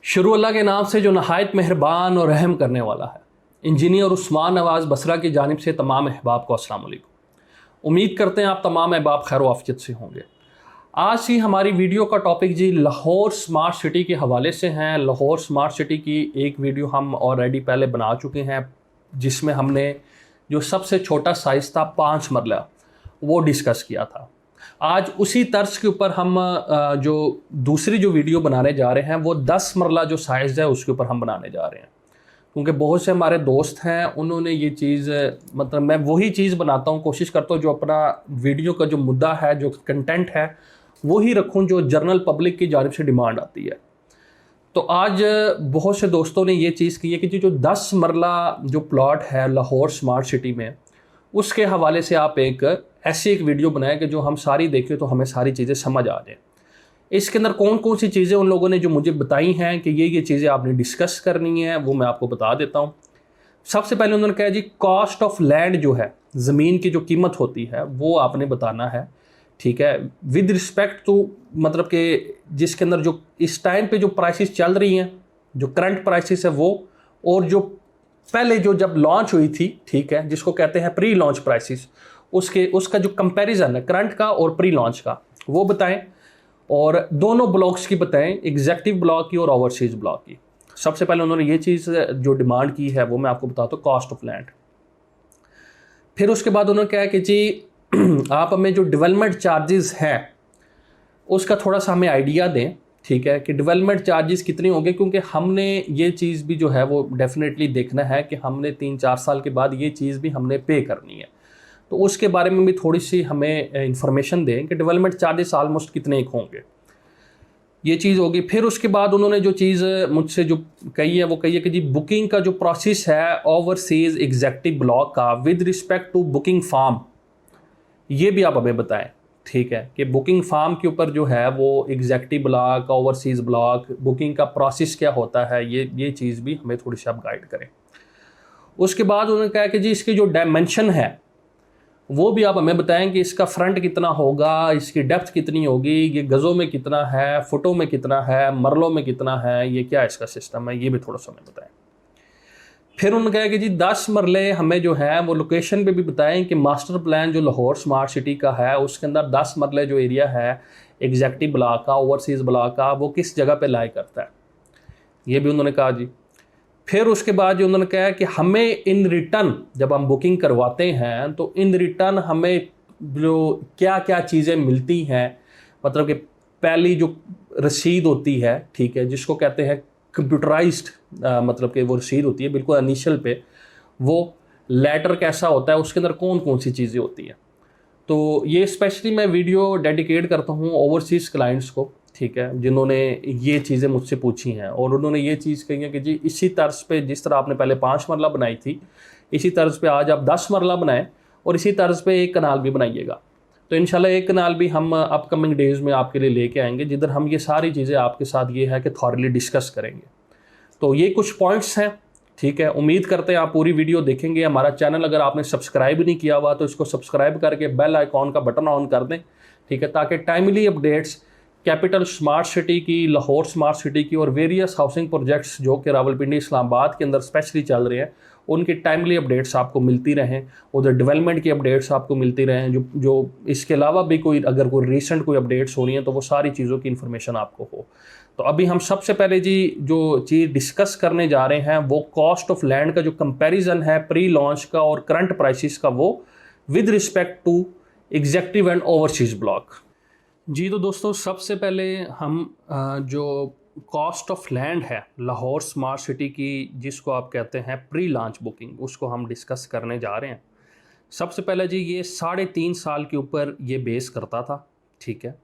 शुरू अल्लाह के नाम से जो नहायत मेहरबान और रहम करने वाला है। इंजीनियर उस्मान नवाज़ बसरा की जानिब से तमाम अहबाब को अस्सलाम वालेकुम। उम्मीद करते हैं आप तमाम अहबाब खैर आफियत से होंगे। आज की हमारी वीडियो का टॉपिक जी लाहौर स्मार्ट सिटी के हवाले से हैं। लाहौर स्मार्ट सिटी की एक वीडियो हम ऑलरेडी पहले बना चुके हैं, जिसमें हमने जो सबसे छोटा साइज़ था 5 मरला वो डिस्कस किया था। आज उसी तर्ज के ऊपर हम जो दूसरी जो वीडियो बनाने जा रहे हैं वो 10 मरला जो साइज़ है उसके ऊपर हम बनाने जा रहे हैं, क्योंकि बहुत से हमारे दोस्त हैं उन्होंने ये चीज़ मतलब मैं वही चीज़ बनाता हूँ, कोशिश करता हूँ जो अपना वीडियो का जो मुद्दा है, जो कंटेंट है वही रखूँ जो जनरल पब्लिक की जानिब से डिमांड आती है। तो आज बहुत से दोस्तों ने ये चीज़ की है कि जो 10 मरला जो प्लॉट है लाहौर स्मार्ट सिटी में, उसके हवाले से आप ऐसी एक वीडियो बनाएं कि जो हम सारी देखें तो हमें सारी चीज़ें समझ आ जाए। इसके अंदर कौन कौन सी चीज़ें उन लोगों ने जो मुझे बताई हैं कि ये चीज़ें आपने डिस्कस करनी है, वो मैं आपको बता देता हूँ। सबसे पहले उन्होंने कहा जी कॉस्ट ऑफ लैंड जो है, ज़मीन की जो कीमत होती है वो आपने बताना है, ठीक है, विद रिस्पेक्ट टू मतलब कि जिसके अंदर जो इस टाइम पे जो प्राइसेस चल रही हैं, जो करंट प्राइसेस है वो, और जो पहले जो जब लॉन्च हुई थी, ठीक है, जिसको कहते हैं प्री लॉन्च प्राइसेस, उसका जो कंपैरिजन है करंट का और प्री लॉन्च का वो बताएं, और दोनों ब्लॉक्स की बताएं, एग्जेक्टिव ब्लॉक की और ओवरसीज ब्लॉक की। सबसे पहले उन्होंने ये चीज़ जो डिमांड की है वो मैं आपको बताता हूँ, कॉस्ट ऑफ लैंड। फिर उसके बाद उन्होंने कहा कि जी आप हमें जो डेवलपमेंट चार्जेस हैं उसका थोड़ा सा हमें आइडिया दें, ठीक है, कि डेवलपमेंट चार्जेस कितने होंगे, क्योंकि हमने ये चीज़ भी जो है वो डेफिनेटली देखना है कि हमने 3-4 साल के बाद ये चीज़ भी हमने पे करनी है, तो उसके बारे में भी थोड़ी सी हमें इंफॉर्मेशन दें कि डेवलपमेंट चार्जेस आलमोस्ट कितने होंगे, ये चीज़ होगी। फिर उसके बाद उन्होंने जो चीज़ मुझसे जो कही है वो कही है कि जी बुकिंग का जो प्रोसेस है ओवरसीज एग्जेक्टिव ब्लॉक का with respect to booking form, ये भी आप हमें बताएं, ठीक है, कि बुकिंग फार्म के ऊपर जो है वो executive block, overseas block, booking का प्रोसेस क्या होता है, ये चीज़ भी हमें थोड़ी सी आप गाइड करें। उसके बाद उन्होंने कहा कि जी इसकी जो डायमेंशन है वो भी आप हमें बताएं कि इसका फ्रंट कितना होगा, इसकी डेप्थ कितनी होगी, ये गज़ों में कितना है, फुटों में कितना है, मरलों में कितना है, ये क्या इसका सिस्टम है, ये भी थोड़ा सा हमें बताएं। फिर उन्होंने कहा कि जी 10 मरले हमें जो है वो लोकेशन पे भी बताएं कि मास्टर प्लान जो लाहौर स्मार्ट सिटी का है उसके अंदर 10 मरले जो एरिया है एग्जेक्टिव ब्लॉक का, ओवरसीज़ ब्लॉक का, वो किस जगह पे लाई करता है, ये भी उन्होंने कहा जी। फिर उसके बाद जो उन्होंने कहा कि हमें इन रिटर्न जब हम बुकिंग करवाते हैं तो इन रिटर्न हमें जो क्या क्या चीज़ें मिलती हैं, मतलब कि पहली जो रसीद होती है, ठीक है, जिसको कहते हैं कंप्यूटराइज्ड, मतलब कि वो रसीद होती है बिल्कुल इनिशियल पे, वो लेटर कैसा होता है, उसके अंदर कौन कौन सी चीज़ें होती हैं। तो ये स्पेशली मैं वीडियो डेडिकेट करता हूँ ओवरसीज़ क्लाइंट्स को, ठीक है, जिन्होंने ये चीज़ें मुझसे पूछी हैं, और उन्होंने ये चीज़ कही है कि जी इसी तर्ज पे जिस तरह आपने पहले 5 मरला बनाई थी, इसी तर्ज पे आज आप 10 मरला बनाएं, और इसी तर्ज पे एक कनाल भी बनाइएगा। तो इंशाल्लाह एक कनाल भी हम अपकमिंग डेज़ में आपके लिए लेके आएंगे, जिधर हम ये सारी चीज़ें आपके साथ ये है कि थॉरली डिस्कस करेंगे। तो ये कुछ पॉइंट्स हैं, ठीक है, उम्मीद करते हैं आप पूरी वीडियो देखेंगे। हमारा चैनल अगर आपने सब्सक्राइब नहीं किया हुआ तो इसको सब्सक्राइब करके बेल आइकॉन का बटन ऑन कर दें, ठीक है, ताकि timely updates capital smart city की, लाहौर स्मार्ट सिटी की और वेरियस हाउसिंग प्रोजेक्ट्स जो कि रावलपिंडी इस्लामाबाद के अंदर स्पेशली चल रहे हैं उनकी टाइमली अपडेट्स आपको मिलती रहें, उधर डेवलपमेंट की अपडेट्स आपको मिलती रहें, जो इसके अलावा भी कोई अगर कोई रीसेंट कोई अपडेट्स हो रही हैं तो वो सारी चीज़ों की इन्फॉर्मेशन आपको हो। तो अभी हम सबसे पहले जी जो चीज़ डिस्कस करने जा रहे हैं वो कॉस्ट ऑफ लैंड का जो कंपैरिजन है प्री लॉन्च का और करंट प्राइसेस का, वो with respect to executive and overseas block. जी तो दोस्तों सबसे पहले हम जो कॉस्ट ऑफ लैंड है लाहौर स्मार्ट सिटी की, जिसको आप कहते हैं प्री लॉन्च बुकिंग, उसको हम डिस्कस करने जा रहे हैं। सबसे पहले जी ये 3.5 साल के ऊपर ये बेस करता था, ठीक है।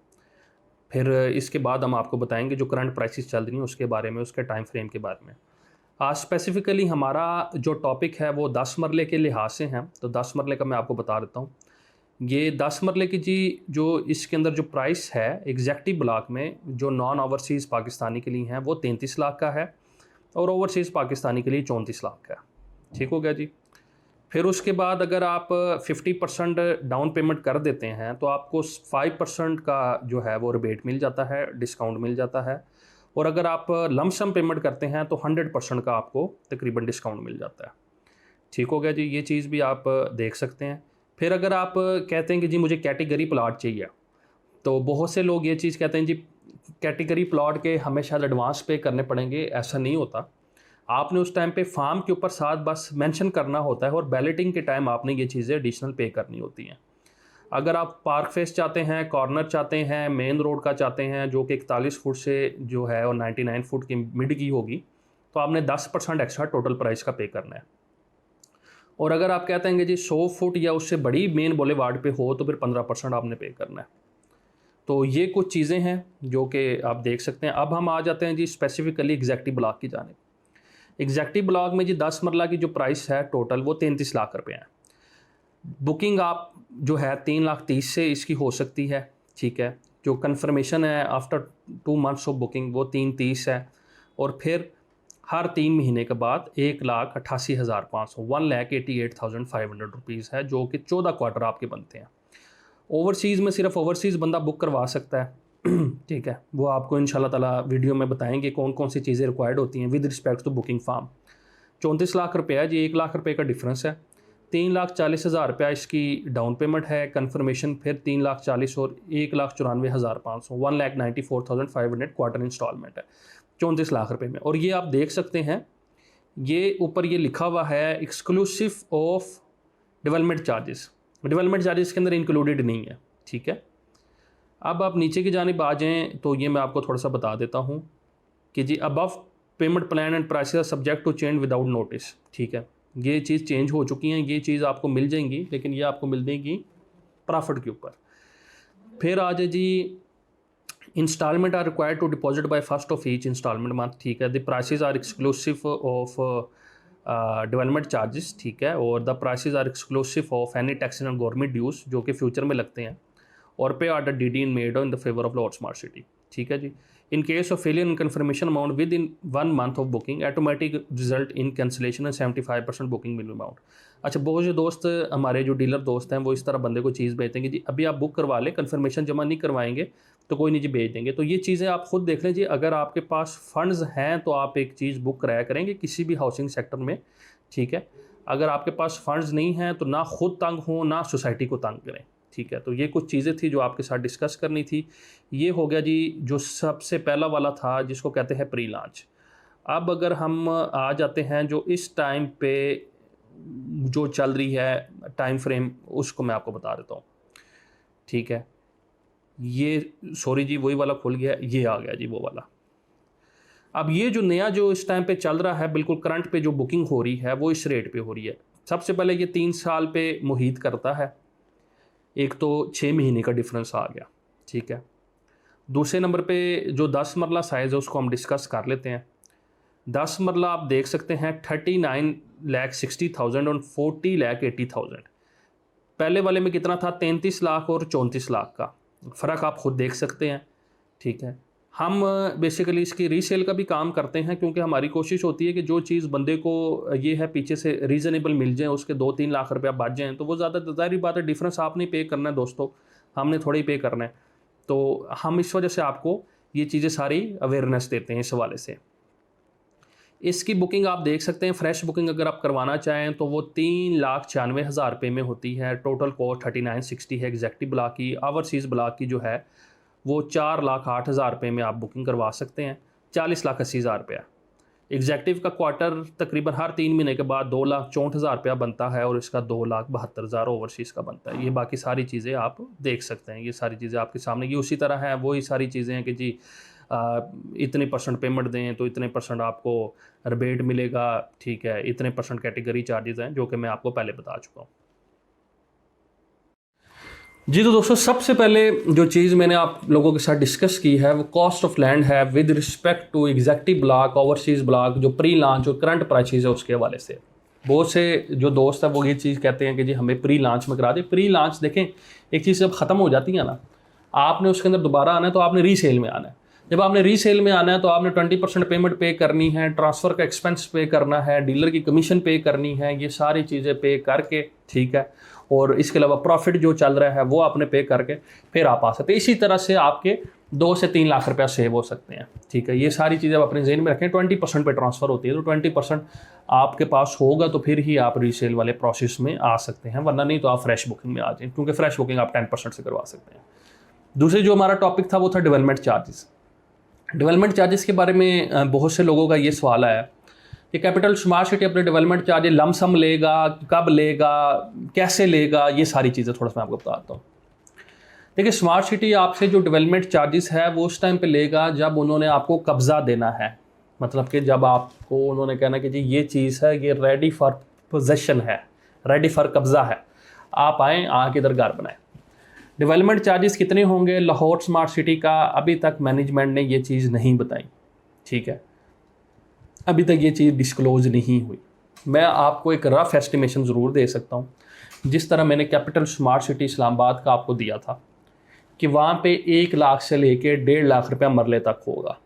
फिर इसके बाद हम आपको बताएंगे जो करंट प्राइसेस चल रही हैं उसके बारे में, उसके टाइम फ्रेम के बारे में। आज स्पेसिफिकली हमारा जो टॉपिक है वो 10 मरले के लिहाज से हैं, तो 10 मरले का मैं आपको बता देता हूँ। ये 10 मरले की जी जो इसके अंदर जो प्राइस है एग्जेक्टिव ब्लॉक में जो नॉन ओवरसीज़ पाकिस्तानी के लिए हैं वो 33 लाख का है, और ओवरसीज़ पाकिस्तानी के लिए 34 लाख का है, ठीक हो गया जी। फिर उसके बाद अगर आप 50% डाउन पेमेंट कर देते हैं तो आपको 5% का जो है वो रिबेट मिल जाता है, डिस्काउंट मिल जाता है, और अगर आप लमसम पेमेंट करते हैं तो 100% का आपको तकरीबन डिस्काउंट मिल जाता है। ठीक हो गया जी, ये चीज़ भी आप देख सकते हैं। फिर अगर आप कहते हैं कि जी मुझे कैटेगरी प्लाट चाहिए, तो बहुत से लोग ये चीज़ कहते हैं जी कैटेगरी प्लॉट के हमें शायद एडवांस पे करने पड़ेंगे। ऐसा नहीं होता, आपने उस टाइम पे फार्म के ऊपर साथ बस मेंशन करना होता है और बैलेटिंग के टाइम आपने ये चीज़ें एडिशनल पे करनी होती हैं। अगर आप पार्क फेस चाहते हैं, कॉर्नर चाहते हैं, मेन रोड का चाहते हैं जो कि 41 फुट से जो है और 99 फुट की मिड की होगी, तो आपने 10% एक्स्ट्रा टोटल प्राइस का पे करना है। और अगर आप कहते हैं कि जी 100 फुट या उससे बड़ी मेन बुलेवार्ड पे हो तो फिर 15% आपने पे करना है। तो ये कुछ चीज़ें हैं जो कि आप देख सकते हैं। अब हम आ जाते हैं जी स्पेसिफिकली एग्जैक्टिव ब्लॉक की जानिब। एग्जैक्टिव ब्लॉक में जी 10 मरला की जो प्राइस है टोटल वो 33 लाख रुपए है। बुकिंग आप जो है 3,30,000 से इसकी हो सकती है, ठीक है। जो कन्फर्मेशन है आफ्टर 2 मंथ्स ऑफ बुकिंग वो 3,30,000 है। और फिर हर 3 महीने के बाद 1,88,500 1,88,500 रुपीज़ है, जो कि 14 क्वार्टर आपके बनते हैं। ओवरसीज़ में सिर्फ ओवरसीज़ बंदा बुक करवा सकता है, ठीक है। वो आपको इंशाल्लाह ताला वीडियो में बताएंगे कौन कौन सी चीज़ें रिक्वायर्ड होती हैं with respect to booking form. 34 lakh रुपये है जी, 1 लाख रुपये का डिफरेंस है। 3,40,000 रुपया इसकी डाउन पेमेंट है, कन्फर्मेशन फिर 3,40,000 और 1,94,500 1,94,500 क्वार्टर इंस्टॉलमेंट है 34 लाख रुपये में। और ये आप देख सकते हैं, ये ऊपर ये लिखा हुआ है exclusive of development charges. Development charges के अंदर इंक्लूडेड नहीं है, ठीक है। अब आप नीचे की जानिब आ जाएँ तो ये मैं आपको थोड़ा सा बता देता हूँ कि जी above payment plan and prices are subject to change without notice, ठीक है। ये चीज़ चेंज हो चुकी हैं, ये चीज़ आपको मिल जाएंगी, लेकिन ये आपको मिल जाएगी प्रॉफिट के ऊपर। फिर आ जाए जी instalment are required to deposit by first of each instalment month, ठीक है। The prices are exclusive of development charges, ठीक है। और the prices are exclusive of any tax and government dues जो कि फ्यूचर में लगते हैं, और pay are the DD in made in the favour of Lahore smart city, ठीक है जी। In case of failure in confirmation amount with in 1 month of booking automatic result in cancellation and 75% booking minimum amount. अच्छा, बहुत से दोस्त हमारे जो dealer दोस्त हैं वो इस तरह बंदे को चीज़ भेजते हैं कि जी अभी आप बुक करवा लें, कन्फर्मेशन जमा नहीं करवाएंगे तो कोई नहीं जी भेज देंगे। तो ये चीज़ें आप खुद देख लें जी, अगर आपके पास फंड्स हैं तो आप एक चीज़ बुक कराया करेंगे किसी भी हाउसिंग सेक्टर में, ठीक है। अगर आपके पास फंड्स नहीं हैं तो ना खुद तंग हो ना सोसाइटी को तंग करें, ठीक है। तो ये कुछ चीज़ें थी जो आपके साथ डिस्कस करनी थी। ये हो गया जी जो सबसे पहला वाला था जिसको कहते हैं प्री लॉन्च। अब अगर हम आ जाते हैं जो इस टाइम पे जो चल रही है टाइम फ्रेम, उसको मैं आपको बता देता हूँ, ठीक है। ये सॉरी जी वही वाला खुल गया, ये आ गया जी वो वाला। अब ये जो नया जो इस टाइम पे चल रहा है बिल्कुल करंट पे जो बुकिंग हो रही है वो इस रेट पे हो रही है। सबसे पहले ये 3 साल पे मुहित करता है, एक तो 6 महीने का डिफरेंस आ गया, ठीक है। दूसरे नंबर पे जो 10 मरला साइज़ है उसको हम डिस्कस कर लेते हैं। 10 मरला आप देख सकते हैं 39,60,000 और 40,80,000। पहले वाले में कितना था, 33 लाख और 34 लाख का फ़र्क आप खुद देख सकते हैं, ठीक है। हम बेसिकली इसकी रीसेल का भी काम करते हैं क्योंकि हमारी कोशिश होती है कि जो चीज़ बंदे को ये है पीछे से रीज़नेबल मिल जाए, उसके 2-3 लाख रुपया बच जाएँ तो वो ज़्यादा ज़ाहिर बात है डिफरेंस आपने पे करना है दोस्तों, हमने थोड़ा ही पे करना है। तो हम इस वजह से आपको ये चीज़ें सारी अवेयरनेस देते हैं इस हवाले से। इसकी बुकिंग आप देख सकते हैं, फ्रेश बुकिंग अगर आप करवाना चाहें तो वो 3,96,000 रुपये में होती है। टोटल कॉस्ट 3960 है एग्जैक्टिव ब्लॉक की। ओवरसीज़ ब्लॉक की जो है वो 4,08,000 रुपये में आप बुकिंग करवा सकते हैं, 40,80,000 रुपया। एग्जैक्टिव का क्वार्टर तकरीबन हर 3 महीने के बाद 2,64,000 रुपया बनता है और इसका 2,72,000 ओवरसीज़ का बनता है। ये बाकी सारी चीज़ें आप देख सकते हैं, ये सारी चीज़ें आपके सामने, ये उसी तरह है वही सारी चीज़ें हैं कि जी इतने % पेमेंट दें तो इतने % आपको रिबेट मिलेगा, ठीक है। इतने % कैटेगरी चार्जेस हैं जो कि मैं आपको पहले बता चुका हूँ जी। तो दोस्तों सबसे पहले जो चीज़ मैंने आप लोगों के साथ डिस्कस की है वो कॉस्ट ऑफ लैंड है with respect to executive block, overseas block, जो प्री लॉन्च और करंट प्राइसेस है उसके हवाले से। बहुत से जो दोस्त हैं वो ये चीज़ कहते हैं कि जी हमें प्री लॉन्च में करा दे। प्री लॉन्च देखें, एक चीज़ जब ख़त्म हो जाती है ना, आपने उसके अंदर दोबारा आना है तो आपने रीसेल में आना है। जब आपने रीसेल में आना है तो आपने 20% पेमेंट पे करनी है, ट्रांसफ़र का एक्सपेंस पे करना है, डीलर की कमीशन पे करनी है, ये सारी चीज़ें पे करके, ठीक है। और इसके अलावा प्रॉफिट जो चल रहा है वो आपने पे करके फिर आप आ सकते हैं। इसी तरह से आपके 2 से 3 लाख रुपया सेव हो सकते हैं। ठीक है, ये सारी चीज़ें आप अपने जेहन में रखें। 20% पे ट्रांसफ़र होती है, तो 20% आपके पास होगा तो फिर ही आप रीसेल वाले प्रोसेस में आ सकते हैं, वरना नहीं तो आप फ्रेश बुकिंग में आ जाएं, क्योंकि फ्रेश बुकिंग आप 10% से करवा सकते हैं। दूसरे जो हमारा टॉपिक था वो था डेवलपमेंट चार्जेस। डेवलपमेंट चार्जेस के बारे में बहुत से लोगों का ये सवाल आया कि कैपिटल स्मार्ट सिटी अपने डेवलपमेंट चार्जेस लमसम लेगा, कब लेगा, कैसे लेगा, ये सारी चीज़ें थोड़ा सा मैं आपको बताता हूँ। देखिए, स्मार्ट सिटी आपसे जो डेवलपमेंट चार्जेस है वो उस टाइम पे लेगा जब उन्होंने आपको कब्ज़ा देना है। मतलब कि जब आपको उन्होंने कहना कि जी ये चीज़ है, ये रेडी फॉर पोजेशन है, रेडी फॉर कब्ज़ा है, आप आएँ, आके इधर घर बनाएं। डेवलपमेंट चार्जेस कितने होंगे लाहौर स्मार्ट सिटी का, अभी तक मैनेजमेंट ने ये चीज़ नहीं बताई। ठीक है, अभी तक ये चीज़ डिस्क्लोज नहीं हुई। मैं आपको एक रफ एस्टिमेशन ज़रूर दे सकता हूँ, जिस तरह मैंने कैपिटल स्मार्ट सिटी इस्लामाबाद का आपको दिया था कि वहाँ पे 1 लाख से लेके 1.5 लाख रुपया मरले तक होगा।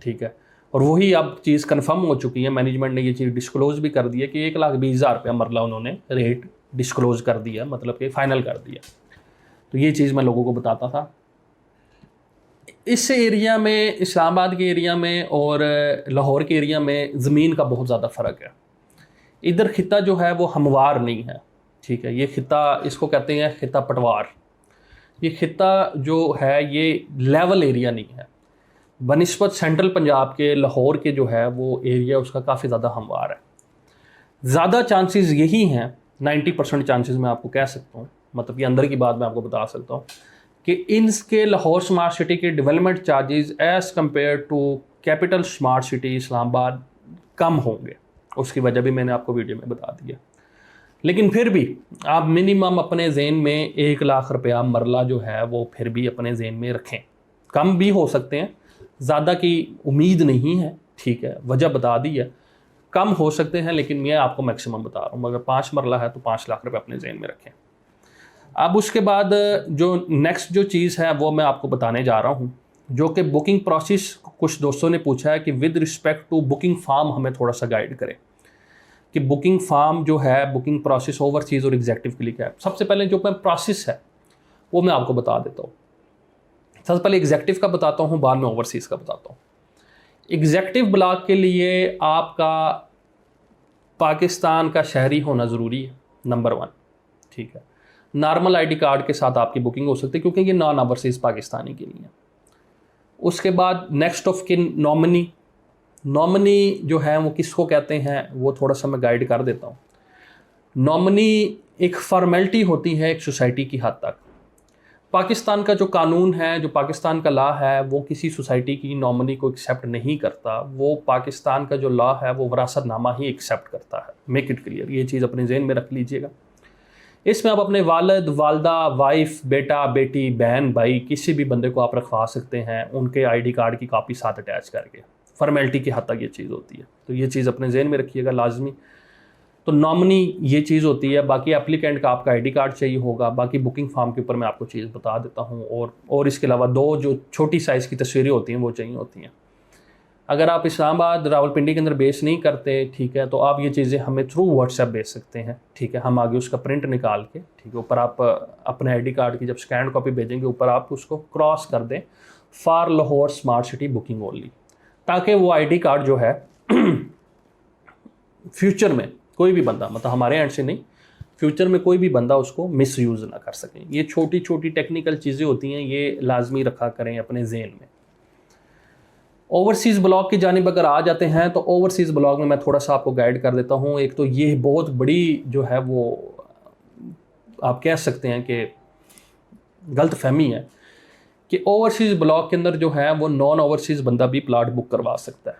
ठीक है, और वही अब चीज़ कंफर्म हो चुकी है, मैनेजमेंट ने ये चीज़ डिस्क्लोज भी कर दी है कि 1,20,000 रुपया मरला उन्होंने रेट डिस्क्लोज कर दिया, मतलब कि फ़ाइनल कर दिया। तो ये चीज़ मैं लोगों को बताता था। इस एरिया में, इस्लामाबाद के एरिया में और लाहौर के एरिया में ज़मीन का बहुत ज़्यादा फ़र्क है। इधर खिता जो है वो हमवार नहीं है। ठीक है, ये खिता, इसको कहते हैं खिता पटवार। ये खिता जो है ये लेवल एरिया नहीं है, बनिस्बत सेंट्रल पंजाब के लाहौर के जो है वो एरिया उसका काफ़ी ज़्यादा हमवार है। ज़्यादा चांसेस यही हैं, 90% चांसेस मैं आपको कह सकता हूँ, मतलब कि अंदर की बात मैं आपको बता सकता हूँ कि इनके लाहौर स्मार्ट सिटी के development charges as compared to capital smart city Islamabad कम होंगे। उसकी वजह भी मैंने आपको वीडियो में बता दिया। लेकिन फिर भी आप मिनिमम अपने जेन में 1 लाख रुपया मरला जो है वो फिर भी अपने जेन में रखें। कम भी हो सकते हैं, ज़्यादा की उम्मीद नहीं है। ठीक है, वजह बता दी है, कम हो सकते हैं, लेकिन मैं आपको मैक्सिमम बता रहा हूँ। अगर 5 मरला है तो 5 लाख रुपये अपने जेन में रखें। अब उसके बाद जो नेक्स्ट जो चीज़ है वो मैं आपको बताने जा रहा हूँ, जो कि बुकिंग प्रोसेस। कुछ दोस्तों ने पूछा है कि with respect to booking form हमें थोड़ा सा गाइड करें कि बुकिंग फॉर्म जो है, बुकिंग प्रोसेस ओवरसीज़ और एग्जेक्टिव के लिए क्या है। सबसे पहले जो मैं प्रोसेस है वो मैं आपको बता देता हूँ। सबसे पहले एग्जेक्टिव का बताता हूँ, बाद में ओवरसीज़ का बताता हूँ। एग्जेक्टिव ब्लॉक के लिए आपका पाकिस्तान का शहरी होना ज़रूरी है, नंबर 1। ठीक है, नॉर्मल आईडी कार्ड के साथ आपकी बुकिंग हो सकती है, क्योंकि ये नॉन ओवरसीज़ पाकिस्तानी के लिए है। उसके बाद next of kin nominee. Nominee जो है वो किसको कहते हैं वो थोड़ा सा मैं गाइड कर देता हूँ। नॉमिनी एक फॉर्मेलिटी होती है एक सोसाइटी की हद तक। पाकिस्तान का जो कानून है, जो पाकिस्तान का लॉ है, वो किसी सोसाइटी की नॉमिनी को एक्सेप्ट नहीं करता। वो पाकिस्तान का जो लॉ है वो वरासतनामा ही एक्सेप्ट करता है। मेक इट क्लियर, ये चीज़ अपने जहन में रख लीजिएगा। इसमें आप अपने वालिद, वालदा, वाइफ, बेटा, बेटी, बहन, भाई, किसी भी बंदे को आप रखवा सकते हैं, उनके आईडी कार्ड की कॉपी साथ अटैच करके। फॉर्मेलिटी की हद तक ये चीज़ होती है, तो ये चीज़ अपने जहन में रखिएगा लाजमी। तो नॉमिनी ये चीज़ होती है। बाकी एप्लीकेंट का आपका आईडी कार्ड चाहिए होगा। बाकी बुकिंग फॉर्म के ऊपर मैं आपको चीज़ बता देता हूँ। और इसके अलावा 2 जो छोटी साइज़ की तस्वीरें होती हैं वो चाहिए होती हैं। अगर आप इस्लामाबाद, रावलपिंडी के अंदर बेस नहीं करते, ठीक है, तो आप ये चीज़ें हमें थ्रू व्हाट्सएप भेज सकते हैं। ठीक है, हम आगे उसका प्रिंट निकाल के, ठीक है, ऊपर आप अपने आईडी कार्ड की जब स्कैन कॉपी भेजेंगे, ऊपर आप उसको क्रॉस कर दें for Lahore smart city booking only, ताकि वो आईडी कार्ड जो है फ्यूचर में कोई भी बंदा, मतलब हमारे एंड से नहीं, फ्यूचर में कोई भी बंदा उसको मिस यूज़ ना कर सके। ये छोटी छोटी टेक्निकल चीज़ें होती हैं, ये लाजमी रखा करें अपने जेहन में। ओवरसीज़ ब्लॉग की जानिब अगर आ जाते हैं तो ओवरसीज़ ब्लॉग में मैं थोड़ा सा आपको गाइड कर देता हूँ। एक तो ये बहुत बड़ी जो है वो आप कह सकते हैं कि गलत फहमी है कि ओवरसीज़ ब्लॉग के अंदर जो है वो नॉन ओवरसीज़ बंदा भी प्लाट बुक करवा सकता है।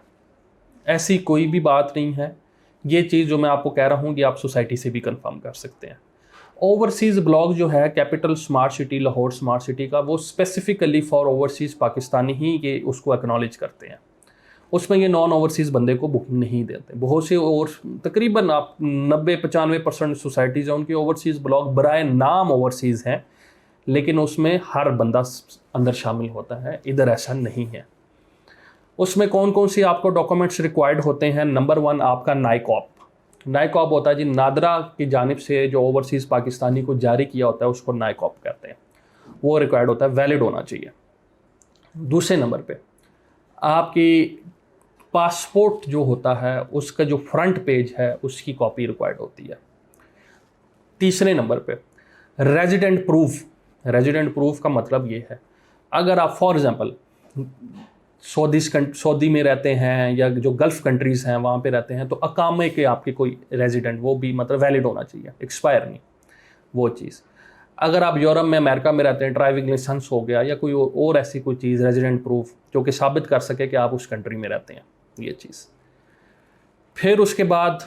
ऐसी कोई भी बात नहीं है। ये चीज़ जो मैं आपको कह रहा हूँ कि आप सोसाइटी से भी कंफर्म कर सकते हैं। ओवरसीज़ ब्लॉक जो है capital smart city, Lahore smart city का, वो स्पेसिफिकली फॉर ओवरसीज़ पाकिस्तानी ही ये उसको एक्नॉलेज करते हैं। उसमें ये नॉन ओवरसीज़ बंदे को बुकिंग नहीं देते। बहुत से और तकरीबन आप 90-95% सोसाइटीज़ हैं उनके ओवरसीज़ ब्लॉक बराए नाम ओवरसीज़ हैं, लेकिन उसमें हर बंदा अंदर शामिल होता है। इधर ऐसा नहीं है। उसमें कौन कौन सी आपको डॉक्यूमेंट्स रिक्वायर्ड होते हैं। नंबर 1 आपका नाइकॉप। नाइकॉब होता है जी, नादरा की जानिब से जो ओवरसीज़ पाकिस्तानी को जारी किया होता है उसको नाइकॉब कहते हैं, वो रिक्वायर्ड होता है, वैलिड होना चाहिए। दूसरे नंबर पे आपकी पासपोर्ट जो होता है उसका जो फ्रंट पेज है उसकी कॉपी रिक्वायर्ड होती है। तीसरे नंबर पे रेजिडेंट प्रूफ। रेजिडेंट प्रूफ का मतलब ये है, अगर आप फॉर एग्जांपल सऊदी में रहते हैं या जो गल्फ़ कंट्रीज़ हैं वहाँ पे रहते हैं, तो अकामे के आपके कोई रेजिडेंट, वो भी मतलब वैलिड होना चाहिए, एक्सपायर नहीं वो चीज़। अगर आप यूरोप में, अमेरिका में रहते हैं, ड्राइविंग लाइसेंस हो गया या कोई और ऐसी कोई चीज़, रेजिडेंट प्रूफ जो कि साबित कर सके कि आप उस कंट्री में रहते हैं, ये चीज़। फिर उसके बाद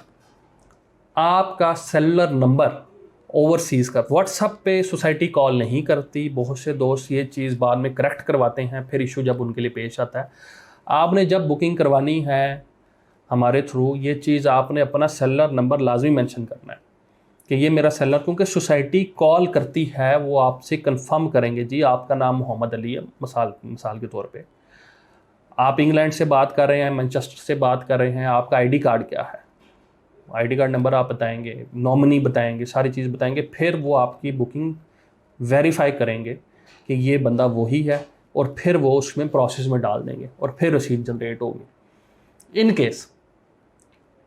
आपका सेलुलर नंबर ओवरसीज़ का। व्हाट्सएप पे सोसाइटी कॉल नहीं करती, बहुत से दोस्त ये चीज़ बाद में करेक्ट करवाते हैं, फिर इशू जब उनके लिए पेश आता है। आपने जब बुकिंग करवानी है हमारे थ्रू, ये चीज़ आपने अपना सेलुलर नंबर लाजमी मेंशन करना है कि ये मेरा सेलुलर, क्योंकि सोसाइटी कॉल करती है, वो आपसे कंफर्म करेंगे जी आपका नाम मोहम्मद अली है, मिसाल के तौर पे आप इंग्लैंड से बात कर रहे हैं, मैनचेस्टर से बात कर रहे हैं, आपका आईडी कार्ड क्या है, आईडी कार्ड नंबर आप बताएंगे, नॉमिनी बताएंगे, सारी चीज़ बताएंगे, फिर वो आपकी बुकिंग वेरीफाई करेंगे कि ये बंदा वही है, और फिर वो उसमें प्रोसेस में डाल देंगे और फिर रसीद जनरेट होगी। इन केस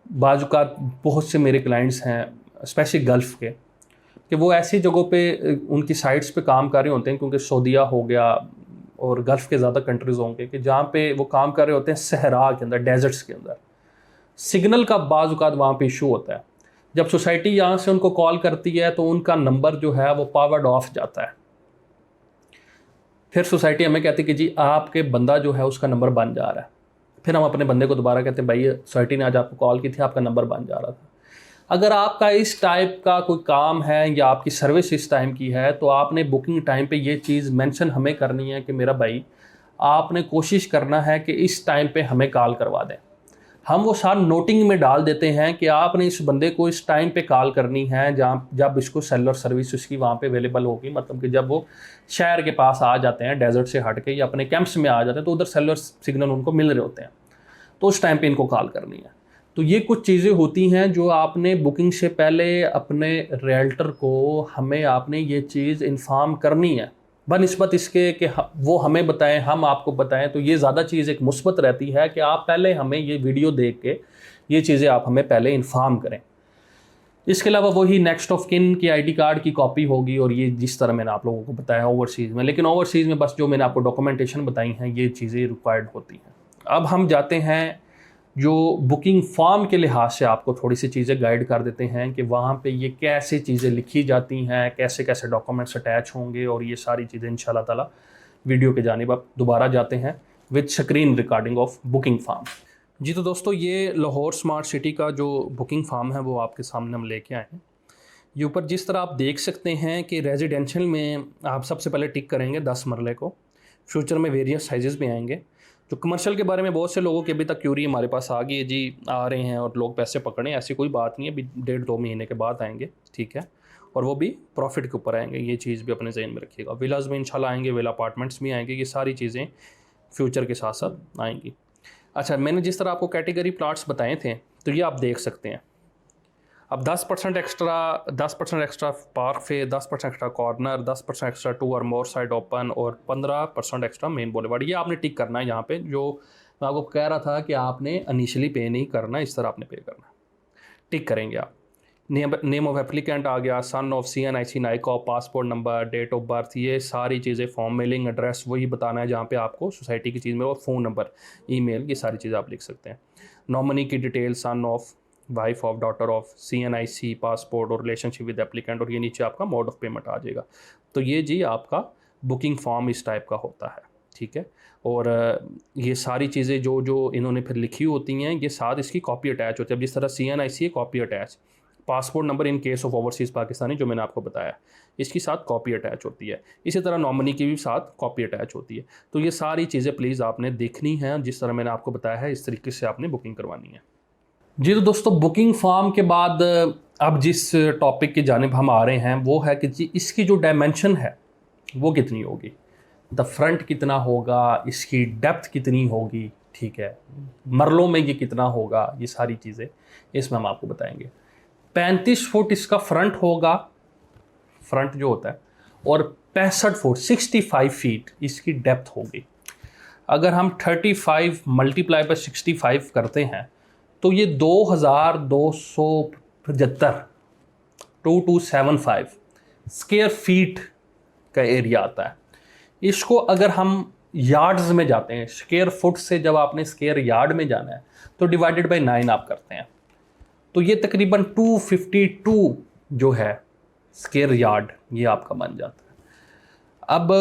बाज़ात बहुत से मेरे क्लाइंट्स हैं स्पेशली गल्फ़ के, कि वो ऐसी जगहों पे उनकी साइट्स पे काम कर रहे होते हैं, क्योंकि सऊदीया हो गया और गल्फ़ के ज़्यादा कंट्रीज़ होंगे, कि जहाँ पे वो काम कर रहे होते हैं सहरा के अंदर, डेजर्ट्स के अंदर, सिग्नल का बाज़ात वहाँ पे इशू होता है। जब सोसाइटी यहाँ से उनको कॉल करती है तो उनका नंबर जो है वो पावर्ड ऑफ जाता है। फिर सोसाइटी हमें कहती है कि जी आपके बंदा जो है उसका नंबर बन जा रहा है। फिर हम अपने बंदे को दोबारा कहते हैं, भाई सोसाइटी ने आज आपको कॉल की थी, आपका नंबर बन जा रहा था। अगर आपका इस टाइप का कोई काम है या आपकी सर्विस इस टाइम की है, तो आपने बुकिंग टाइम पे ये चीज़ मेंशन हमें करनी है कि मेरा भाई आपने कोशिश करना है कि इस टाइम पे हमें कॉल करवा दें। हम वो सारा नोटिंग में डाल देते हैं कि आपने इस बंदे को इस टाइम पे कॉल करनी है जहाँ जब इसको सेलुलर सर्विस उसकी वहाँ पे अवेलेबल होगी, मतलब कि जब वो शहर के पास आ जाते हैं, डेजर्ट से हट के या अपने कैंप्स में आ जाते हैं, तो उधर सेलुलर सिग्नल उनको मिल रहे होते हैं, तो उस टाइम पे इनको कॉल करनी है। तो ये कुछ चीज़ें होती हैं जो आपने बुकिंग से पहले अपने रियल्टर को, हमें आपने ये चीज़ इन्फॉर्म करनी है, बनिस्बत इसके कि वो हमें बताएं, हम आपको बताएं। तो ये ज़्यादा चीज़ एक मुस्बत रहती है कि आप पहले हमें ये वीडियो देख के ये चीज़ें आप हमें पहले इन्फॉर्म करें। इसके अलावा वही नेक्स्ट ऑफ किन की आईडी कार्ड की कॉपी होगी, और ये जिस तरह मैंने आप लोगों को बताया ओवरसीज़ में, लेकिन ओवरसीज़ में बस जो मैंने आपको डॉक्यूमेंटेशन बताई हैं ये चीज़ें रिक्वायर्ड होती हैं। अब हम जाते हैं जो बुकिंग फॉर्म के लिहाज से आपको थोड़ी सी चीज़ें गाइड कर देते हैं कि वहाँ पे ये कैसे चीज़ें लिखी जाती हैं, कैसे कैसे डॉक्यूमेंट्स अटैच होंगे, और ये सारी चीज़ें इंशाल्लाह ताला वीडियो के जानिब आप दोबारा जाते हैं with screen recording of booking form. जी तो दोस्तों, ये लाहौर स्मार्ट सिटी का जो बुकिंग फॉर्म है वो आपके सामने हम लेके आए हैं। ये ऊपर जिस तरह आप देख सकते हैं कि रेजिडेंशियल में आप सबसे पहले टिक करेंगे 10 मरले को, फ्यूचर में वेरियस साइजेस में आएंगे। जो कमर्शियल के बारे में बहुत से लोगों की अभी तक क्यूरी हमारे पास आ गई है जी, आ रहे हैं और लोग पैसे पकड़ें, ऐसी कोई बात नहीं है, अभी 1.5-2 महीने के बाद आएंगे, ठीक है, और वो भी प्रॉफिट के ऊपर आएंगे, ये चीज़ भी अपने जहन में रखिएगा। विलाज में इंशाल्लाह आएंगे, विला अपार्टमेंट्स भी आएंगे, ये सारी चीज़ें फ्यूचर के साथ साथ आएंगी। अच्छा, मैंने जिस तरह आपको कैटेगरी प्लाट्स बताए थे, तो ये आप देख सकते हैं। अब 10% एक्स्ट्रा पार्क फे, 10% एक्स्ट्रा कॉर्नर, 10% एक्स्ट्रा 2 और मोर साइड ओपन, और 15% एक्स्ट्रा मेन बोलेवार्ड। ये आपने टिक करना है यहाँ पे, जो मैं आपको कह रहा था कि आपने इनिशियली पे नहीं करना, इस तरह आपने पे करना है, टिक करेंगे आप। नेम ऑफ एप्लीकेंट आ गया, son of CNIC NICOP, passport number, date of birth, ये सारी चीज़ें, फॉर्म, मेलिंग एड्रेस वही बताना है जहाँ पे आपको सोसाइटी की चीज़ में, और फ़ोन नंबर, ईमेल, ये सारी चीज़ें आप लिख सकते हैं। नॉमिनी की detail, son of, wife of, daughter of, CNIC, passport और रिलेशनशिप विद एप्लीकेंट, और ये नीचे आपका मोड ऑफ पेमेंट आ जाएगा। तो ये जी आपका बुकिंग फॉर्म इस टाइप का होता है, ठीक है। और ये सारी चीज़ें जो जो इन्होंने फिर लिखी होती हैं, ये साथ इसकी कॉपी अटैच होती है। अब जिस तरह CNIC copy attach, passport number in case of overseas Pakistani, जो मैंने आपको बताया, इसकी साथ कॉपी अटैच होती है। इसी तरह नॉमिनी की भी साथ कॉपी अटैच होती है। तो ये सारी चीज़ें प्लीज़ आपने देखनी है, जिस तरह मैंने आपको बताया है इस तरीके से आपने बुकिंग करवानी है। जी तो दोस्तों, बुकिंग फॉर्म के बाद अब जिस टॉपिक की जानिब हम आ रहे हैं वो है कि जी इसकी जो डायमेंशन है वो कितनी होगी, द फ्रंट कितना होगा, इसकी डेप्थ कितनी होगी, ठीक है, मरलों में ये कितना होगा, ये सारी चीज़ें इसमें हम आपको बताएंगे। 35 फुट इसका फ्रंट होगा, फ्रंट जो होता है, और 65 फुट 65 फीट इसकी डेप्थ होगी। अगर हम 35 मल्टीप्लाई बाय 65 करते हैं तो ये 2275 2275 स्क्वायर फीट का एरिया आता है। इसको अगर हम यार्ड्स में जाते हैं, स्क्वायर फुट से जब आपने स्क्वायर यार्ड में जाना है तो डिवाइडेड बाय 9 आप करते हैं, तो ये तकरीबन 252 जो है स्क्वायर यार्ड ये आपका बन जाता है। अब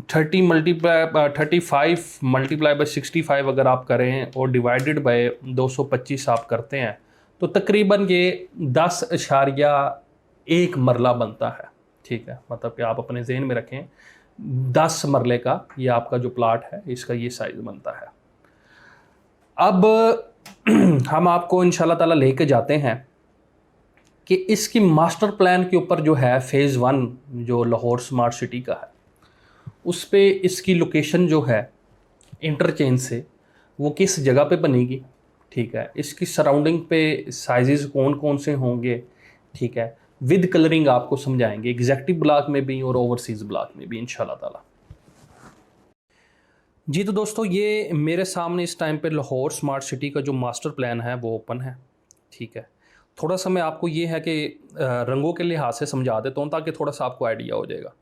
35 मल्टीप्लाई बाय 65 अगर आप करें और डिवाइडेड बाय 225 आप करते हैं तो तकरीबन ये 10.1 मरला बनता है। ठीक है, मतलब कि आप अपने जहन में रखें 10 मरले का ये आपका जो प्लाट है इसका ये साइज बनता है। अब हम आपको इंशाल्लाह ताला लेके जाते हैं कि इसकी मास्टर प्लान के ऊपर जो है फ़ेज़ 1 जो लाहौर स्मार्ट सिटी का है उस पे इसकी लोकेशन जो है इंटरचेंज से वो किस जगह पे बनेगी। ठीक है, इसकी सराउंडिंग पे साइजेस कौन कौन से होंगे, ठीक है, विद कलरिंग आपको समझाएंगे एग्जेक्टिव ब्लॉक में भी और ओवरसीज़ ब्लॉक में भी इंशाल्लाह ताला। जी तो दोस्तों, ये मेरे सामने इस टाइम पे लाहौर स्मार्ट सिटी का जो मास्टर प्लान है वो ओपन है। ठीक है, थोड़ा सा मैं आपको ये है कि रंगों के लिहाज से समझा देता हूँ ताकि थोड़ा सा आपको आइडिया हो जाएगा।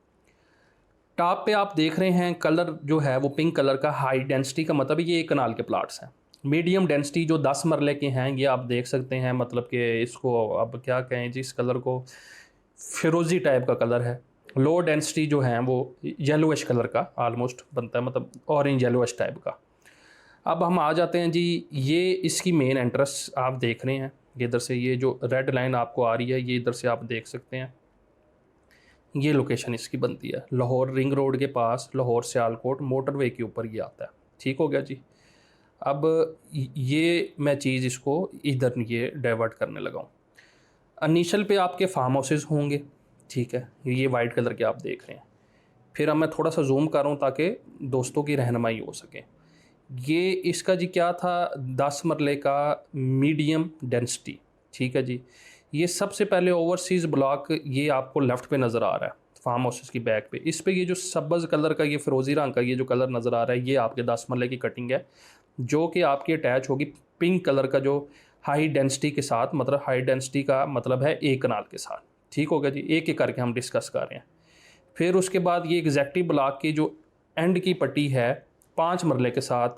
टॉप पे आप देख रहे हैं कलर जो है वो पिंक कलर का, हाई डेंसिटी का मतलब ये एक कनाल के प्लाट्स हैं। मीडियम डेंसिटी जो 10 मरले के हैं ये आप देख सकते हैं, मतलब कि इसको अब क्या कहें जी, इस कलर को फिरोज़ी टाइप का कलर है। लो डेंसिटी जो है वो येलोइश कलर का ऑलमोस्ट बनता है, मतलब ऑरेंज येलोइश टाइप का। अब हम आ जाते हैं जी, ये इसकी मेन एंट्रेंस आप देख रहे हैं, इधर से ये जो रेड लाइन आपको आ रही है ये इधर से आप देख सकते हैं, ये लोकेशन इसकी बनती है लाहौर रिंग रोड के पास, लाहौर सियालकोट मोटरवे के ऊपर ये आता है। ठीक हो गया जी। अब ये मैं चीज़ इसको इधर ये डाइवर्ट करने लगा हूँ। इनिशियल पे आपके फार्म हाउसेस होंगे, ठीक है, ये वाइट कलर के आप देख रहे हैं। फिर अब मैं थोड़ा सा जूम कर रहा हूँ ताकि दोस्तों की रहनुमाई हो सके। ये इसका जी क्या था, 10 मरले का मीडियम डेंसिटी। ठीक है जी, ये सबसे पहले ओवरसीज़ ब्लॉक ये आपको लेफ़्ट पे नज़र आ रहा है फार्म हाउसेस की बैक पे। इस पे ये जो सब्ज़ कलर का ये फिरोज़ी रंग का ये जो कलर नज़र आ रहा है ये आपके 10 मरले की कटिंग है जो कि आपकी अटैच होगी पिंक कलर का जो हाई डेंसिटी के साथ, मतलब हाई डेंसिटी का मतलब है एक कनाल के साथ। ठीक हो गया जी, एक एक करके हम डिस्कस कर रहे हैं। फिर उसके बाद ये एग्जैक्टिव ब्लॉक की जो एंड की पट्टी है 5 मरले के साथ,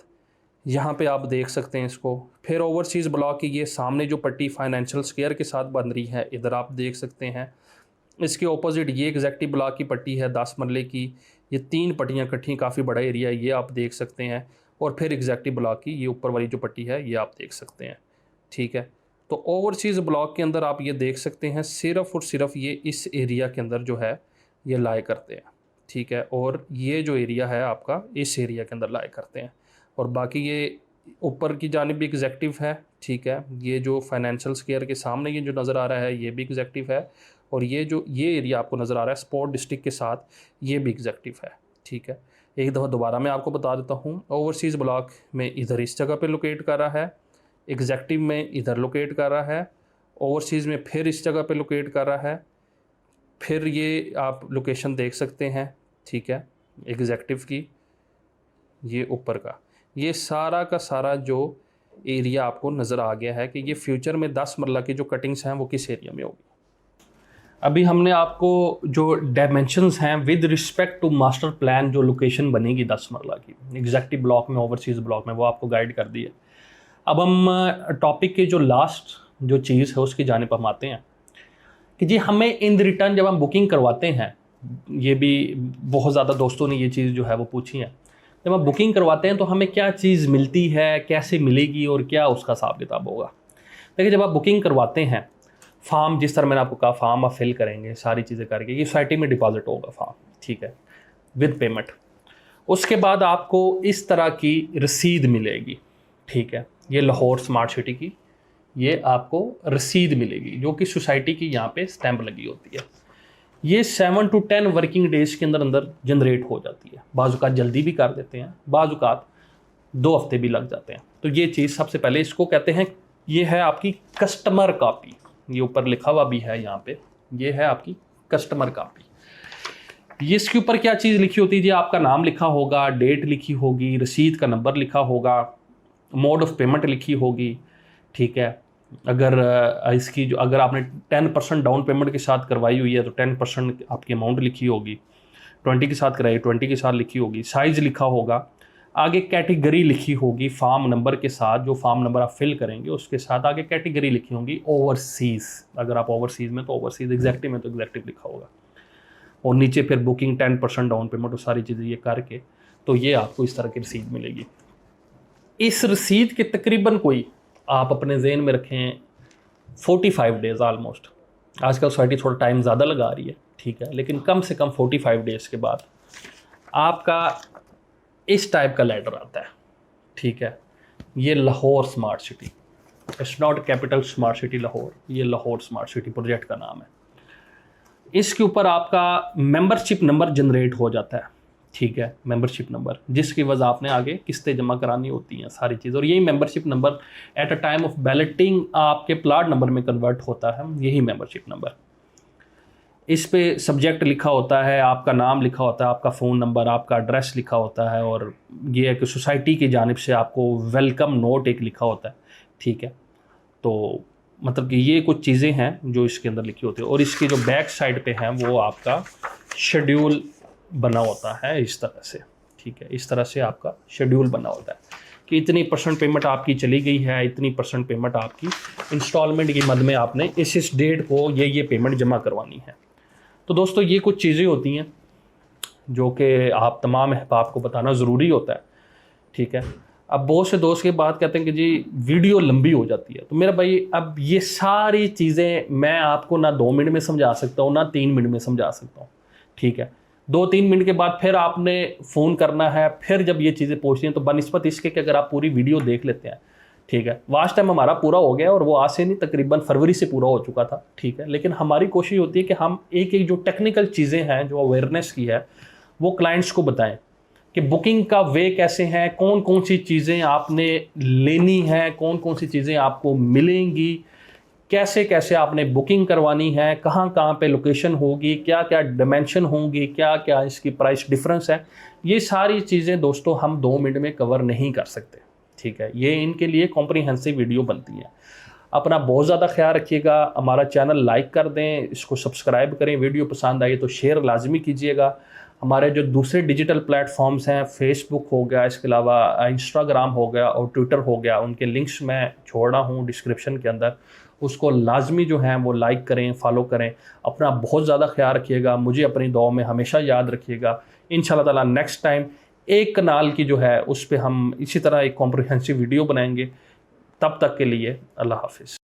यहाँ पे आप देख सकते हैं इसको। फिर ओवरसीज़ ब्लॉक की ये सामने जो पट्टी फाइनेंशियल स्क्वायर के साथ बन रही है इधर आप देख सकते हैं। इसके ऑपोजिट ये एग्जैक्टिव ब्लॉक की पट्टी है 10 मरले की, ये 3 पट्टियाँ इकट्ठी, काफ़ी बड़ा एरिया ये आप देख सकते हैं। और फिर एग्जैक्टिव ब्लॉक की ये ऊपर वाली जो पट्टी है ये आप देख सकते हैं। ठीक है, तो ओवरसीज़ ब्लॉक के अंदर आप ये देख सकते हैं सिर्फ़ और सिर्फ ये इस एरिया के अंदर जो है ये लाए करते हैं। ठीक है, और ये जो एरिया है आपका इस एरिया के अंदर लाए करते हैं, और बाकी ये ऊपर की जानिब भी एग्जैक्टिव है। ठीक है, ये जो फाइनेंशियल स्क्वायर के सामने ये जो नज़र आ रहा है ये भी एग्जैक्टिव है, और ये जो ये एरिया आपको नज़र आ रहा है स्पोर्ट डिस्ट्रिक्ट के साथ ये भी एग्जैक्टिव है। ठीक है, एक दफ़ा दोबारा मैं आपको बता देता हूँ, ओवरसीज़ ब्लॉक में इधर इस जगह पे लोकेट कर रहा है, एग्जैक्टिव में इधर लोकेट कर रहा है, ओवरसीज़ में फिर इस जगह पे लोकेट कर रहा है। फिर ये आप लोकेशन देख सकते हैं, ठीक है, एग्जैक्टिव की ये ऊपर का ये सारा का सारा जो एरिया आपको नज़र आ गया है कि ये फ्यूचर में 10 मरला की जो कटिंग्स हैं वो किस एरिया में होगी। अभी हमने आपको जो डायमेंशंस हैं with respect to master plan जो लोकेशन बनेगी 10 मरला की एग्जैक्टिव ब्लॉक में, ओवरसीज़ ब्लॉक में, वो आपको गाइड कर दी है। अब हम टॉपिक के जो लास्ट जो चीज़ है उसकी जानिब हम आते हैं कि जी हमें इन रिटर्न जब हम बुकिंग करवाते हैं, ये भी बहुत ज़्यादा दोस्तों ने ये चीज़ जो है वो पूछी है, जब हम बुकिंग करवाते हैं तो हमें क्या चीज़ मिलती है, कैसे मिलेगी और क्या उसका हिसाब किताब होगा। देखिए, जब आप बुकिंग करवाते हैं फॉर्म, जिस तरह मैंने आपको कहा फॉर्म आप फिल करेंगे सारी चीज़ें करके, ये सोसाइटी में डिपॉजिट होगा फॉर्म, ठीक है, विद पेमेंट। उसके बाद आपको इस तरह की रसीद मिलेगी। ठीक है, ये लाहौर स्मार्ट सिटी की ये आपको रसीद मिलेगी जो कि सोसाइटी की यहाँ पे स्टैंप लगी होती है। ये 7 to 10 वर्किंग डेज़ के अंदर अंदर जनरेट हो जाती है। बाज़ औक़ात जल्दी भी कर देते हैं, बाज़ औक़ात 2 हफ्ते भी लग जाते हैं। तो ये चीज़ सबसे पहले इसको कहते हैं, ये है आपकी कस्टमर कॉपी, ये ऊपर लिखा हुआ भी है यहाँ पे, ये है आपकी कस्टमर कॉपी। इसके ऊपर क्या चीज़ लिखी होती है जी, आपका नाम लिखा होगा, डेट लिखी होगी, रसीद का नंबर लिखा होगा, मोड ऑफ पेमेंट लिखी होगी, ठीक है। अगर इसकी जो अगर आपने 10% डाउन पेमेंट के साथ करवाई हुई है तो 10% आपकी अमाउंट लिखी होगी, 20 के साथ कराई 20 के साथ लिखी होगी, साइज़ लिखा होगा, आगे कैटेगरी लिखी होगी फॉर्म नंबर के साथ, जो फॉर्म नंबर आप फिल करेंगे उसके साथ आगे कैटेगरी लिखी होगी ओवरसीज़, अगर आप ओवरसीज़ में तो ओवरसीज़, एग्जैक्टिव में तो एग्जैक्टिव लिखा होगा, और नीचे फिर बुकिंग 10% डाउन पेमेंट और सारी चीज़ें ये करके तो ये आपको इस तरह की रसीद मिलेगी। इस रसीद के तकरीबन कोई आप अपने जहन में रखें 45 डेज़ ऑलमोस्ट, आजकल सोसाइटी थोड़ा टाइम ज़्यादा लगा रही है, ठीक है, लेकिन कम से कम 45 डेज़ के बाद आपका इस टाइप का लेटर आता है, ठीक है। ये Lahore smart city, it's not capital smart city Lahore, ये लाहौर स्मार्ट सिटी प्रोजेक्ट का नाम है। इसके ऊपर आपका मेंबरशिप नंबर जनरेट हो जाता है, ठीक है, मेंबरशिप नंबर, जिसकी वजह आपने आगे किस्तें जमा करानी होती हैं सारी चीज़, और यही membership number at a time of balloting आपके प्लाट नंबर में कन्वर्ट होता है, यही मेंबरशिप नंबर। इस पे सब्जेक्ट लिखा होता है, आपका नाम लिखा होता है, आपका फ़ोन नंबर, आपका एड्रेस लिखा होता है, और ये है कि सोसाइटी की जानिब से आपको वेलकम नोट एक लिखा होता है, ठीक है। तो मतलब कि ये कुछ चीज़ें हैं जो इसके अंदर लिखी होती है, और इसकी जो बैक साइड पे हैं वो आपका शेड्यूल बना होता है इस तरह से, ठीक है, इस तरह से आपका शेड्यूल बना होता है कि इतनी % पेमेंट आपकी चली गई है, इतनी % पेमेंट आपकी इंस्टॉलमेंट की मद में आपने इस डेट को ये पेमेंट जमा करवानी है। तो दोस्तों ये कुछ चीज़ें होती हैं जो कि आप तमाम अहबाब को बताना ज़रूरी होता है, ठीक है। अब बहुत से दोस्त के बात कहते हैं कि जी वीडियो लंबी हो जाती है, तो मेरा भाई अब ये सारी चीज़ें मैं आपको ना 2 मिनट में समझा सकता हूँ, ना 3 मिनट में समझा सकता हूँ, ठीक है। 2-3 मिनट के बाद फिर आपने फ़ोन करना है, फिर जब ये चीज़ें पहुँचती हैं तो बनिस्बत इसके कि अगर आप पूरी वीडियो देख लेते हैं, ठीक है। वास्ट टाइम हमारा पूरा हो गया और वो आज से नहीं तकरीबन फरवरी से पूरा हो चुका था, ठीक है। लेकिन हमारी कोशिश होती है कि हम एक जो टेक्निकल चीज़ें हैं जो अवेयरनेस की है वो क्लाइंट्स को बताएं कि बुकिंग का वे कैसे है, कौन कौन सी चीज़ें आपने लेनी है, कौन कौन सी चीज़ें आपको मिलेंगी, कैसे कैसे आपने बुकिंग करवानी है, कहाँ कहाँ पे लोकेशन होगी, क्या क्या डिमेंशन होंगी, क्या क्या इसकी प्राइस डिफरेंस है। ये सारी चीज़ें दोस्तों हम 2 मिनट में कवर नहीं कर सकते, ठीक है। ये इनके लिए कॉम्प्रिहेंसिव वीडियो बनती है। अपना बहुत ज़्यादा ख्याल रखिएगा, हमारा चैनल लाइक कर दें, इसको सब्सक्राइब करें, वीडियो पसंद आई तो शेयर लाजमी कीजिएगा। हमारे जो दूसरे डिजिटल प्लेटफॉर्म्स हैं, फेसबुक हो गया, इसके अलावा इंस्टाग्राम हो गया और ट्विटर हो गया, उनके लिंक्स मैं छोड़ रहा हूँ डिस्क्रिप्शन के अंदर, उसको लाजमी जो है वो लाइक करें, फॉलो करें। अपना बहुत ज़्यादा ख्याल रखिएगा, मुझे अपनी दुआ में हमेशा याद रखिएगा। इंशाल्लाह ताला नेक्स्ट टाइम एक कनाल की जो है उस पर हम इसी तरह एक कॉम्प्रिहेंसिव वीडियो बनाएंगे। तब तक के लिए अल्लाह हाफिज़।